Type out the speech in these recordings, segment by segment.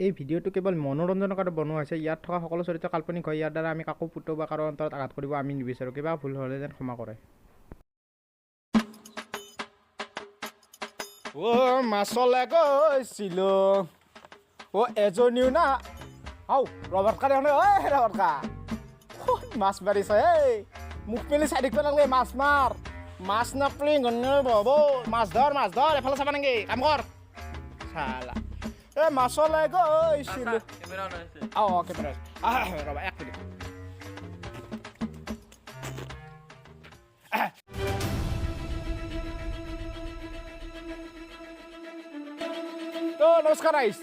এই ভিডিঅ'টো কেৱল মনোৰঞ্জনৰ কাৰণে বনোৱা হৈছে। ইয়াত থকা সকলো চৰিত্ৰ কাল্পনিক হয়। ইয়াৰ দ্বাৰা আমি কাকো পুত্ৰ বা কাৰো অন্তৰত আঘাত কৰিব আমি নিবিচাৰোঁ। কিবা ভুল হ'লে যেন ক্ষমা কৰে। মাছলে গৈছিলোঁ এজনীও না ৰবট কা দেখোন ৰবট কা মাছ মাৰিছে মুখ মেলি চাই দেখিব নালাগে মাছ মাৰ মাছ নাপলি বব মাছ ধৰ এফালে চাবা নেকি কাম কৰ চালা মাছলে গৈছিলোঁ কেমেৰা ৰবা এক মিনিট নমস্কাৰ ৰাইজ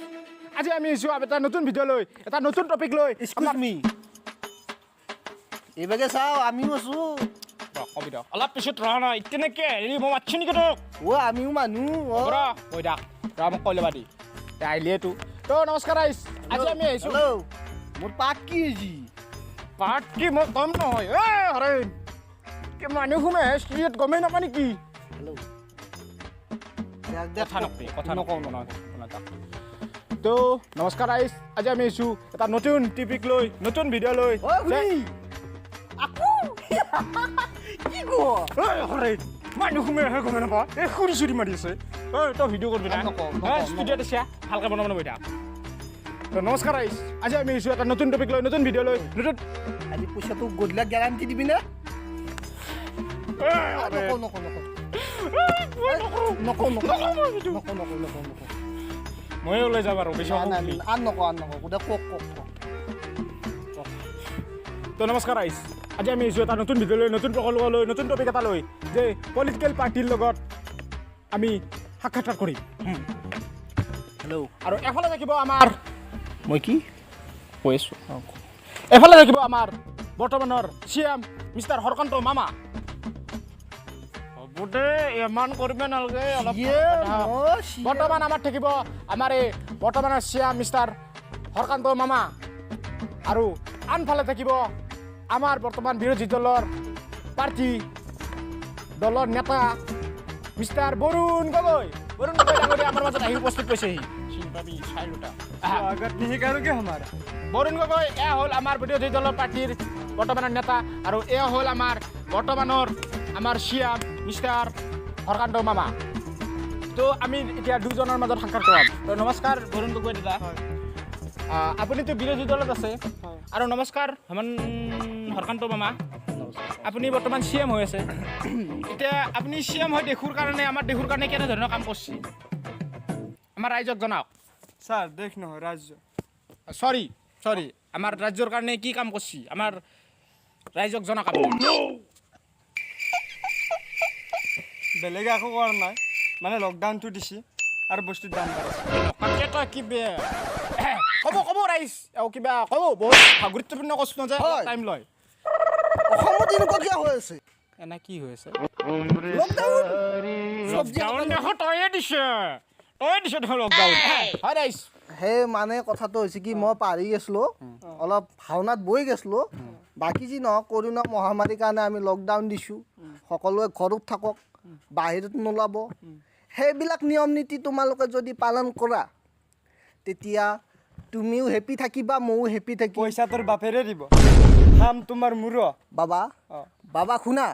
আজি আমি আহিছোঁ এটা নতুন ভিডিঅ' লৈ এটা নতুন টপিক লৈ এইভাগে চাও আমিও আছো কবিতা অলপ পিছত ৰহ নহয় তেনেকে হেৰি মই মাতছোঁ নেকি তোক আমিও মানুহ কৈ দাক মোক কৈ ল'বা দি আহিলেতো নমস্কাৰ ৰাইজ আজি আমি আহিছোঁ মোৰ পাক কি হৈছে পাত কি মই কম নহয় হৰে কি মানুহ সোমে ষ্ট্ৰীট গমেই নাপা নেকি কথা নকওঁ নমস্কাৰ ৰাইজ আজি আমি আহিছোঁ এটা নতুন টপিক লৈ নতুন ভিডিঅ' লৈ মানুহ সোমাই গমেই নাপা এই খুৰি চুৰি মাৰি আছে তই ভিডিঅ' কৰিবি ষ্টুডিঅ'ত আছে ভালকৈ বনাব নবৈ নমস্কাৰ ৰাইজ আজি আমি আহিছোঁ এটা নতুন টপিক লৈ নতুন ভিডিঅ' লৈ নতুন আজি পইচাটো গধূলা গেৰাণ্টি দিবি নে মই ওলাই যাম আৰু বেছি তো নমস্কাৰ ৰাইজ আজি আমি আহিছোঁ এটা নতুন ভিডিঅ' লৈ নতুন প্ৰকল্প লৈ নতুন টপিক এটা লৈ যে পলিটিকেল পাৰ্টিৰ লগত আমি সাক্ষাৎকাৰ কৰিম আৰু এফালে থাকিব আমাৰ মই কি কৈ আছোঁ এফালে থাকিব আমাৰ বৰ্তমানৰ CM মিষ্টাৰ হৰকান্ত মামা ইমান কৰিব নালাগে অলপ বৰ্তমান আমাৰ থাকিব আমাৰ এই বৰ্তমানৰ CM মিষ্টাৰ হৰকান্ত মামা আৰু আনফালে থাকিব আমাৰ বৰ্তমান বিৰোধী দলৰ দলৰ নেতা মিষ্টাৰ বৰুণ গগৈ ডাঙৰীয়া আমাৰ মাজত আহি উপস্থিত হৈছেহি বৰুণ গগৈ এয়া হ'ল আমাৰ বিৰোধী দলৰ পাৰ্টীৰ বৰ্তমানৰ নেতা আৰু এয়া হ'ল আমাৰ বৰ্তমানৰ আমাৰ CM মিষ্টাৰ হৰকান্ত মামা তো আমি এতিয়া দুজনৰ মাজত সাক্ষাৎ কৰাম তো নমস্কাৰ বৰুণ গগৈ দাদা আপুনিতো বিৰোধী দলত আছে আৰু নমস্কাৰ হৰকান্ত মামা আপুনি বৰ্তমান CM হৈ আছে এতিয়া আপুনি CM হৈ দেশৰ কাৰণে আমাৰ দেশৰ কাৰণে কেনেধৰণৰ কাম কৰিছে আমাৰ ৰাইজক জনাওক স্যাৰ দেখ নহয় ৰাজ্য সৰি আমাৰ ৰাজ্যৰ কাৰণে কি কাম কৰছি আমাৰ ৰাইজক জনাক আপনি বেলেগ একো কৰা নাই মানে লকডাউনটো দিছি আৰু বস্তুৰ দাম বাঢ়িছে কি কব ৰাইজ কিবা কব বহুত গুৰুত্বপূৰ্ণ প্ৰশ্ন যে টাইম লয় অসমত এনেকুৱা কিয় হৈ আছে এনে কি হৈ আছে লকডাউন তয়ে দিছে লকডাউন হয় ৰাইজ হে মানে কথাটো হৈছে কি মই পাহৰি গৈছিলোঁ অলপ ভাওনাত বৈ গৈছিলোঁ বাকী যি নহওক কৰোণা মহামাৰীৰ কাৰণে আমি লকডাউন দিছোঁ সকলোৱে ঘৰত থাকক বাহিৰত নোলাব সেইবিলাক নিয়ম নীতি তোমালোকে যদি পালন কৰা তেতিয়া তুমিও হেপী থাকিবা ময়ো হেপী থাকিম পইচা তোৰ বাপেৰে দিব খাম তোমাৰ মূৰ বাবা শুনা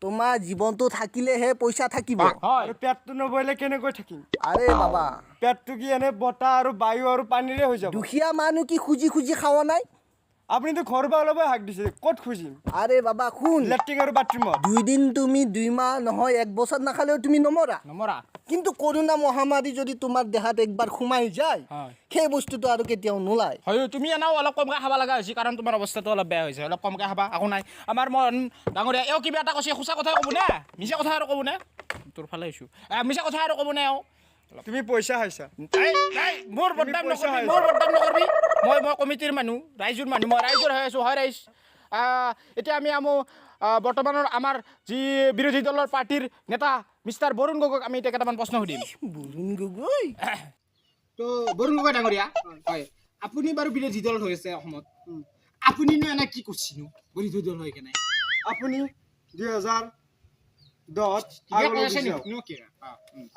তোমাৰ জীৱনটো থাকিলেহে পইচা থাকিব আৰু পেটটো নবইলে কেনেকৈ থাকিম আৰে বাবা পেটটো কি এনে বতাহ আৰু বায়ু আৰু পানীৰে হৈ যাব দুখীয়া মানুহ কি খুজি খাৱা নাই আপুনিতো ঘৰ পৰা ওলাবই হাক দিছে ক'ত খুজিম আৰে বাবা শুন লেট্ৰিন আৰু বাথৰুমত 2 দিন তুমি 2 মাহ নহয় 1 বছৰ নাখালেও তুমি নমৰা কিন্তু কৰোণা মহামাৰী যদি তোমাৰ দেহাত একবাৰ সোমাই যায় সেই বস্তুটো আৰু কেতিয়াও নোলায় হয় তুমি এনাও অলপ কমকৈ খাব লগা হৈছে কাৰণ তোমাৰ অৱস্থাটো অলপ বেয়া হৈছে অলপ কমকৈ খাবা একো নাই আমাৰ মন ডাঙৰীয়া এও কিবা এটা কৈছে সঁচা কথা ক'ব নে মিছা কথা আৰু ক'ব নে তোৰ ফালে আহিছোঁ মিছা কথা আৰু ক'ব নে তুমি পইচা খাইছা মোৰ বদনাম নকৰবি মই কমিটিৰ মানুহ ৰাইজৰ মানুহ মই ৰাইজৰ হৈ আছোঁ হয় ৰাইজ এতিয়া আমি বৰ্তমানৰ আমাৰ যি বিৰোধী দলৰ পাৰ্টিৰ নেতা মিষ্টাৰ বৰুণ গগৈক আমি এতিয়া কেইটামান প্ৰশ্ন সুধিম বৰুণ গগৈ তো বৰুণ গগৈ ডাঙৰীয়া হয় আপুনি বাৰু বিৰোধী দলত হৈ আছে অসমত আপুনিনো এনে কি কৰিছিনো বিৰোধী দল হৈ কেনে আপুনি 2000 দত কিবা আগলৈ কৈ আছে গুচি যাওক। নি কি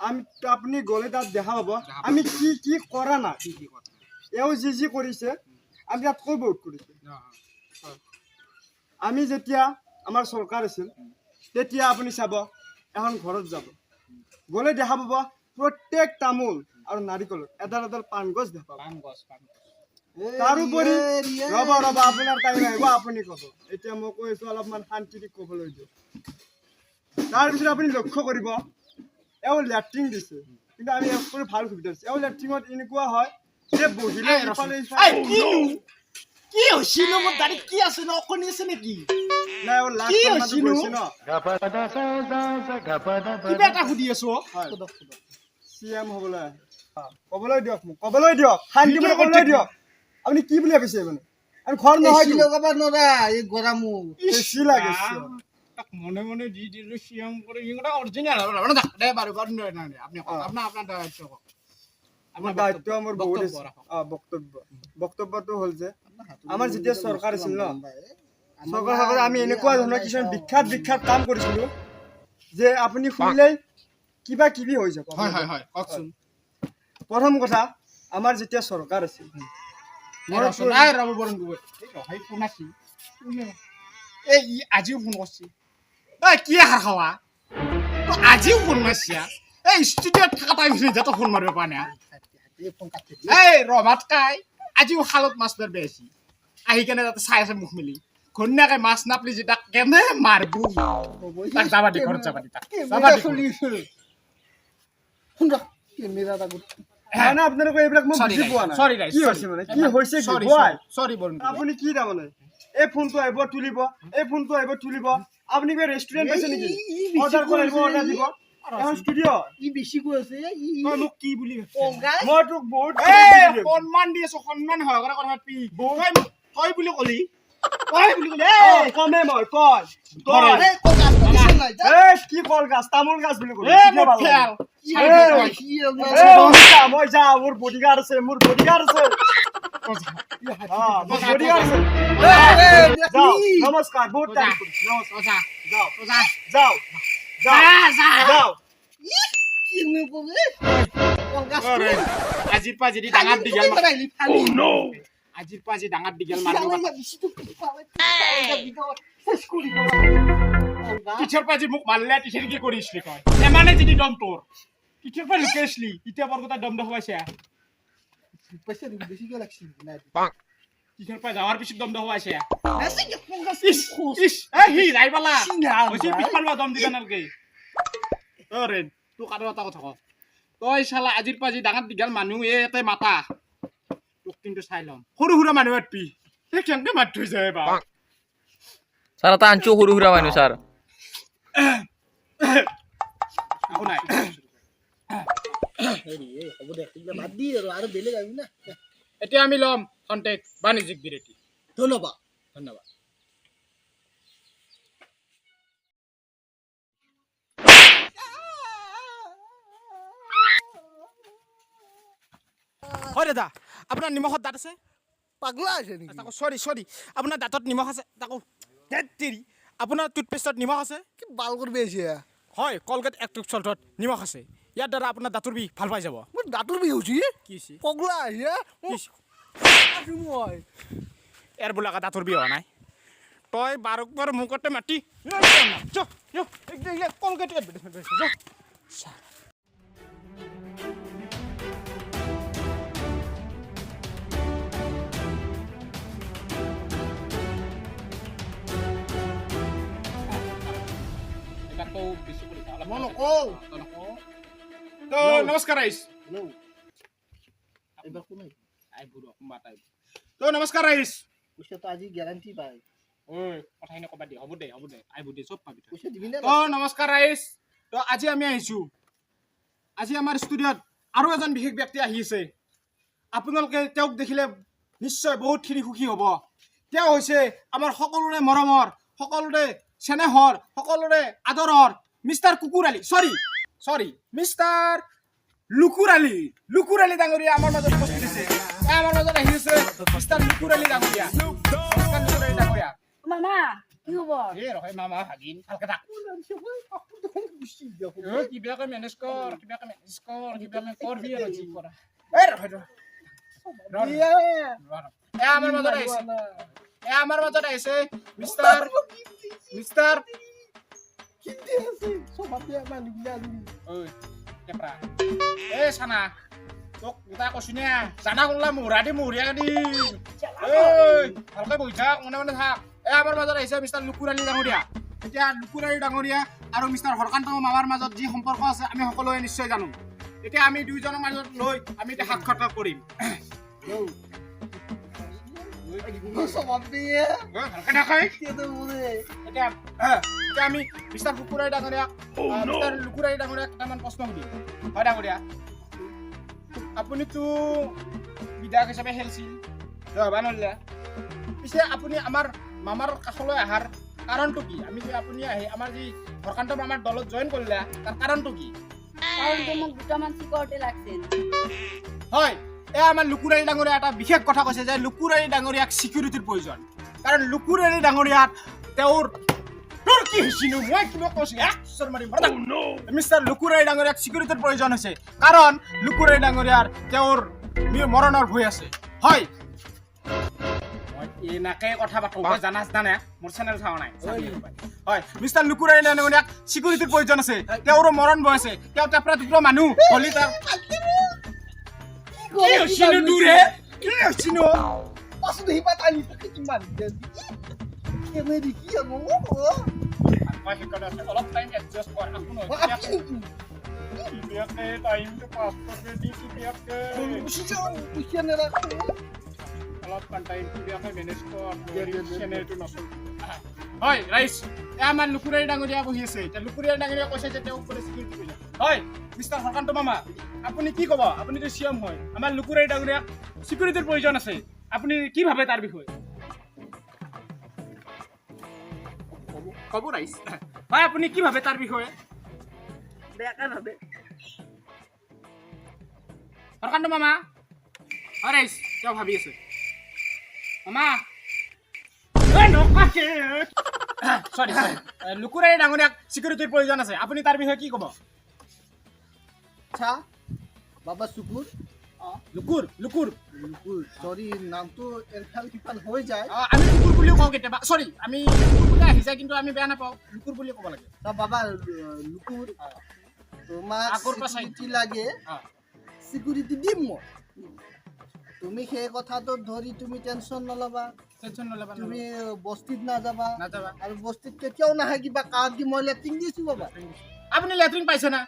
আমি আপুনি গ'লে তাত দেখা পাব আমি কি কি কৰা নাই কি কথা এওঁ যি কৰিছে আমি তাতকৈ বহুত কৰিছোঁ আমি যেতিয়া আমাৰ চৰকাৰ আছিল তেতিয়া আপুনি চাব এখন ঘৰত যাব গ'লে দেখা পাব প্ৰত্যেক তামোল আৰু নাৰিকলত এডাল এডাল পাণ গছ দেখা পাব পান গছ তাৰোপৰি ৰ'ব আপোনাৰ টাইম আহিব আপুনি ক'ব এতিয়া মই কৈ আছোঁ অলপমান শান্তিৰে ক'বলৈ দিয়ক তাৰপিছত আপুনি লক্ষ্য কৰিব এওঁ লেট্ৰিন দিছে কিন্তু আমি এক কৰি ভাল সুবিধা দিছে এওঁ লেট্ৰিনত এনেকুৱা হয় যে বহিলে ইফালে কি হৈছিল মোৰ দাড়ি কি আছে ন অকণি আছে নেকি নাই এওঁ লাখ কি টকাটো হৈছিল? গৈছে ন কিবা এটা সুধি আছো হয় CM হ'বলৈ ক'বলৈ দিয়ক মোক ক'বলৈ দিয়ক শান্তি মতে ক'বলৈ দিয়ক আপুনি কি বুলি ভাবিছে মানে আৰু ঘৰ নহয় এচি লগাব নোৱাৰা এই গৰমো এচি লাগে তাক মনে মনে দি দিলো সিয়াম করে ইংটা অরিজিনাল দে বারো বার না আপনি আপনার আপনার দায়িত্ব আমাৰ দায়িত্ব আমাৰ বহুত আছে বক্তব্যটো হ'ল যে আমাৰ যেতিয়া চৰকাৰ আছিল ন চৰকাৰ সকলে আমি এনেকুৱা ধৰণৰ কিছুমান বিখ্যাত কাম কৰিছিলোঁ যে আপুনি শুনিলেই কিবা কিবি হৈ যাব হয় হয় হয় কওকচোন প্ৰথম কথা আমাৰ যেতিয়া চৰকাৰ আছিল নাই ৰব বৰং গৈ এই ফোন আছে এই আজিও ফোন করছি এই কি হার খাওয়া তো আজিও ফোন মারছিয়া এই স্টুডিওত থাকা টাইম যত ফোন মারবে পানে এই রমাত কাই আজিও খালত মাছ ধরবে আছি আহি কেনে তাতে চাই আছে মুখ মিলি ঘন্যাকে মাছ নাপলি যেটা কেনে মারবু তাক যাবা দি ঘৰত যাবা দি তাক যাবা দি মানে আপোনালোকে এইবিলাক মই বুজি পোৱা নাই সৰি কি হৈছে মানে কি হৈছে সৰি why? সৰি বৰং আপুনি কি তাৰমানে এই ফোনটো আহিব তুলিব এই ফোনটো আহিব তুলিব আপুনি কিবা ৰেষ্টুৰেণ্ট পাইছে নেকি অৰ্ডাৰ কৰিব অৰ্ডাৰ দিব এখন ষ্টুডিঅ' ই বেছি কৈ আছে তই মোক কি বুলি মই তোক বহুত সন্মান দি আছো সন্মান হয় কথা পাতি তই বুলি কলি কমে মই কয় কি কল গাছ তামোল গাছ বুলি ক'লো মই যাওঁ মোৰ বডিগাৰ্ড আছে মোৰ বডিগাৰ্ড আছে নমস্কাৰ বহুত তাৰিফ কৰিছো নমস্কাৰ যাওঁ আজিৰ পৰা যদি ডাঙৰ দীঘল আজিৰ পৰা যদি ডাঙৰ দীঘল মানুহ টিচাৰ পৰা যদি মোক মাৰিলে টিচাৰ কি কৰিছিলি কয় এমানে যদি দম তোৰ টিচাৰ পৰা লুকাইছিলি এতিয়া বৰগোটা দম দেখুৱাইছে টিচাৰ পৰা যাৱাৰ পিছত দম দেখুৱাইছে সি যাই পালা পিছফাল দম দিবা নালাগে অৰে তোক আৰু এটা কথা কওঁ তই চালা আজিৰ পৰা যি ডাঙৰ দীঘল মানুহ ইয়াতে মাতা তোক কিন্তু চাই ল'ম সৰু সুৰা মানুহ মাতবি কেনেকে মাত থৈ যায় বা স্যাৰ তা আনছো সৰু সুৰা মানুহ স্যাৰ একো নাই হ'ব দে বাদ দি আৰু বেলেগ আহিবি না এতিয়া আমি ল'ম কণ্টেক্ট বাণিজ্যিক বিৰতি ধন্যবাদ ধন্যবাদ হয় দাদা আপোনাৰ নিমখত দাঁত আছে পাগলা আছে নেকি তাকো চৰি আপোনাৰ দাঁতত নিমখ আছে তাকো তেৰি আপোনাৰ টুথপেষ্টত নিমখ আছে কি বাল কৰিব আহিছে হয় কলগেট এক্টিভ চল্টত নিমখ আছে ইয়াৰ দ্বাৰা আপোনাৰ দাঁতৰ বিষ ভাল পাই যাব মোৰ দাঁতৰ বিষ হৈছে কি হৈছে পগলা আহিছে মই ইয়াৰ বোলাকা দাঁতৰ বিষ হোৱা নাই তই বাৰকবাৰ মুখতে মাতি কলগেট নমস্কাৰ ৰাইজ নমস্কাৰ ৰাইজ পইচাটো আজি গেৰাণ্টি পায় কথাখিনি ক'বা দে হ'ব দে আহিব দে চব পাবি পইচা দিবি নে নমস্কাৰ ৰাইজ আজি আমি আহিছোঁ আজি আমাৰ ষ্টুডিঅ'ত আৰু এজন বিশেষ ব্যক্তি আহিছে আপোনালোকে তেওঁক দেখিলে নিশ্চয় বহুতখিনি সুখী হ'ব তেওঁ হৈছে আমাৰ সকলোৰে মৰমৰ সকলোৰে চেনেহৰ সকলোৰে আদৰৰ মিষ্টাৰ কুকুৰ আলী চৰি মিষ্টাৰ লুকুৰ আলী ডাঙৰীয়া আমাৰ মাজত উপস্থিত আছে আমাৰ মাজত আহি আছে মিষ্টাৰ লুকুৰ আলী ডাঙৰীয়া মামা কি খবৰ এই ৰহে মামা ভাগিন ভালকে থাক খুশি দেখো কিবাকে মেনেজ কৰ কিবাকে কৰবি আৰু যি কৰা আমাৰ মাজত আহিছে মিষ্টাৰ এই চানা তোক গোটা কৈছো নে জানা কোনলা মুহৰা দি মুহৰিয়া দি ভালকে বহি থাক মনে থাক আমাৰ মাজত আহিছে মিষ্টাৰ লুকুৰালী ডাঙৰীয়া এতিয়া লুকুৰালী ডাঙৰীয়া আৰু মিষ্টাৰ হৰকান্ত মামাৰ মাজত যি সম্পৰ্ক আছে আমি সকলোৱে নিশ্চয় জানো এতিয়া আমি দুইজনৰ মাজত লৈ আমি এতিয়া সাক্ষাৎকাৰ কৰিম এতিয়া আমি মিষ্টাৰ লুকুৰালী ডাঙৰীয়াক কেইটামান প্ৰশ্ন সুধিম হয় ডাঙৰীয়া আপুনিতো বিধায়ক হিচাপে খেলিছিল জয়বা নলিয়া পিছে আপুনি আমাৰ মামাৰ কাষলৈ অহাৰ কাৰণটো কি আমি যে আপুনি আহি আমাৰ যি হৰকান্ত মামাৰ দলত জইন কৰিলে তাৰ কাৰণটো কি হয় এয়া আমাৰ লুকুৰালী ডাঙৰীয়া এটা বিশেষ কথা কৈছে যে লুকুৰালী ডাঙৰীয়াক চিকিউৰিটিৰ প্ৰয়োজন কাৰণ লুকুৰালী ডাঙৰীয়াত তেওঁৰ কি হৈছিনো মই কিবা কৈছো মিষ্টাৰ লুকুৰালী ডাঙৰীয়াক চিকিউৰিটিৰ প্ৰয়োজন হৈছে কাৰণ লুকুৰালী ডাঙৰীয়াৰ তেওঁৰ মৰণৰ ভয় আছে হয় এনেকে কথা পাতো জানে মোৰ চেনেল চাওঁ নাই হয় মিষ্টাৰ লুকুৰালী ডাঙৰীয়াক চিকিউৰিটিৰ প্ৰয়োজন আছে তেওঁৰো মৰণ ভয় আছে তেওঁ টেপৰা টুকুৰা মানুহ হলি তাৰ অলপ টাইম এডজাষ্ট কৰ অলপ টাইম মেনেজ কৰ চেনেলটো নচল হয় ৰাইজ আমাৰ লুকুৰালী ডাঙৰীয়া বহি আছে এতিয়া লুকুৰালী ডাঙৰীয়া কৈছে যে তেওঁ ওপৰত চিকিউৰিটি কৰিছে হয় মিষ্টাৰ হৰকান্ত মামা আপুনি কি ক'ব আপুনিতো চিএম হয় আমাৰ লুকুৰালী ডাঙৰীয়াক চিকিউৰিটিৰ প্ৰয়োজন আছে আপুনি কি ভাবে তাৰ বিষয়ে ক'ব ৰাইজ হয় আপুনি কি ভাবে তাৰ বিষয়ে হৰকান্ত মামা হয় ৰাইজ তেওঁ ভাবি আছে মামা সৰি লুকুৰালী ডাঙৰীয়াক চিকিউৰিটিৰ প্ৰয়োজন আছে আপুনি তাৰ বিষয়ে কি ক'ব আচ্ছা বাবা শুকুৰ লুকুৰ লুকুৰ লুকুৰ সৰি নামটো এৰফাল কিফাল হৈ যায় আমি লুকুৰ বুলি কওঁ কেতিয়াবা সৰি আমি লুকুৰ বুলি আহি যায় কিন্তু আমি বেয়া নাপাওঁ লুকুৰ বুলি ক'ব লাগে বাবা লুকুৰ তোমাক আগৰ পৰা চাই চিকিউৰিটি লাগে সিকিউৰিটি দিম মই তুমি সেই কথাটো ধৰি তুমি টেনশন নলবা টেনশন নলবা তুমি বস্তিত নাযাবা নাযাবা আৰু বস্তিত কেতিয়াও নাহে কিবা কাজ দি মই লেট্ৰিন দিছো বাবা আপুনি লেট্ৰিন পাইছে না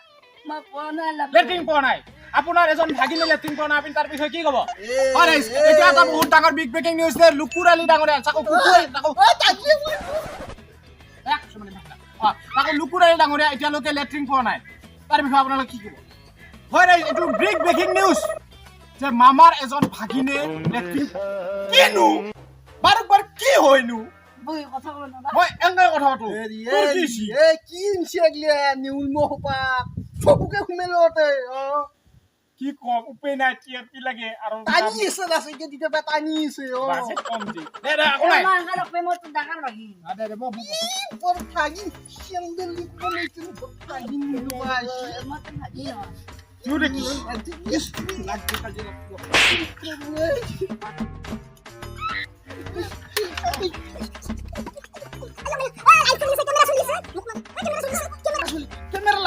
লেট্ৰিন পোৱা নাই আপোনাৰ এজন ভাগিনে লেট্ৰিন পোৱা নাই আপুনি তাৰ বিষয়ে কি ক'ব এতিয়া এটা বহুত ডাঙৰ বিগ ব্ৰেকিং নিউজ যে লুকুৰালী ডাঙৰীয়া তাকো লুকুৰালী ডাঙৰীয়া এতিয়ালৈকে লেট্ৰিন পোৱা নাই তাৰ বিষয়ে আপোনালোকে কি ক'ব হয় ৰাইজ এইটো বিগ ব্ৰেকিং নিউজ যে মামাৰ এজন ভাগিনে লেট্ৰিন কিনো বাৰবাৰ কি হয়নো মই এনেকৈ কথা পাতো কি ইনচিয়াগলিয়া নিউল মহপা চকুকে ঘুমেলতে কি কম উপায় নাই কি লাগে আৰু টানি আছে না সেকে দিতে বা টানি আছে বাজেট কম দি দে আকলাই পর থাকি সিংদল লিখতে পর থাকি নিবাই তুই দেখি লাগতে কাজে ক্যামেরা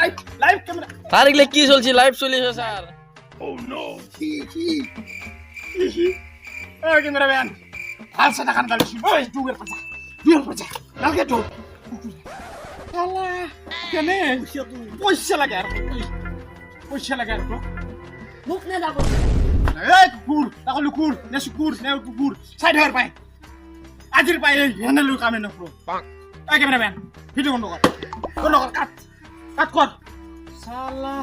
লাইভ ক্যামেরা স্যার এগুলো কি চলছে লাইভ চলিছে স্যার ওই ক্যামেরাম্যান ভাল সাদা খান গালিছি ওই দুবের পাজা লাগে তো আল্লাহ কেনে পয়সা লাগে আর পয়সা লাগে আর মুখ না দাও এই কুকুর তাকো লুকুর নে শুকুর নে কুকুর সাইড হর পাই আজির পাই এনে লু কামে নকরো এই ক্যামেরাম্যান ভিডিও বন্ধ কর কাট কর শালা